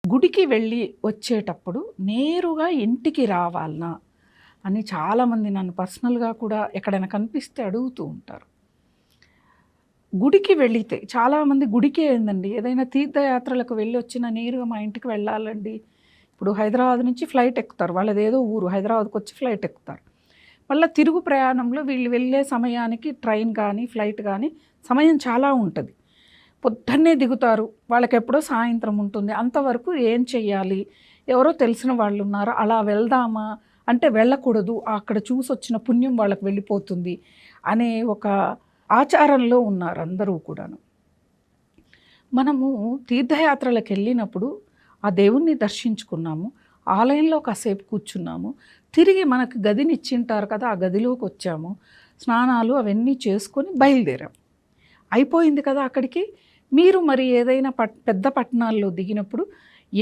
గుడికి వెళ్ళి వచ్చేటప్పుడు నేరుగా ఇంటికి రావాలనా అని చాలామంది నన్ను పర్సనల్‌గా కూడా ఎక్కడైనా కనిపిస్తే అడుగుతూ ఉంటారు. గుడికి వెళితే చాలామంది గుడికే ఏందండి ఏదైనా తీర్థయాత్రలకు వెళ్ళొచ్చినా నేరుగా మా ఇంటికి వెళ్ళాలండి. ఇప్పుడు హైదరాబాద్ నుంచి ఫ్లైట్ ఎక్కుతారు. వాళ్ళదేదో ఊరు హైదరాబాద్‌కొచ్చి ఫ్లైట్ ఎక్కుతారు. మళ్ళా తిరుగు ప్రయాణంలో వీళ్ళు వెళ్ళే సమయానికి ట్రైన్ గానీ, ఫ్లైట్ గానీ సమయం చాలా ఉంటది. పొద్దున్నే దిగుతారు. వాళ్ళకెప్పుడో సాయంత్రం ఉంటుంది. అంతవరకు ఏం చెయ్యాలి? ఎవరో తెలిసిన వాళ్ళున్నారు. అలా వెళ్దామా? అంటే వెళ్ళకూడదు. అక్కడ చూసొచ్చిన పుణ్యం వాళ్ళకి వెళ్ళిపోతుంది అనే ఒక ఆచారంలో ఉన్నారు అందరూ కూడాను. మనము తీర్థయాత్రలకెళ్ళినప్పుడు ఆ దేవుణ్ణి దర్శించుకున్నాము. ఆలయంలో కాసేపు కూర్చున్నాము. తిరిగి మనకు గదినిచ్చింటారు కదా! ఆ గదిలోకొచ్చాము. స్నానాలు అవన్నీ చేసుకొని బయలుదేరాం. అయిపోయింది కదా అక్కడికి. మీరు మరి ఏదైనా పెద్ద పట్టణాల్లో దిగినప్పుడు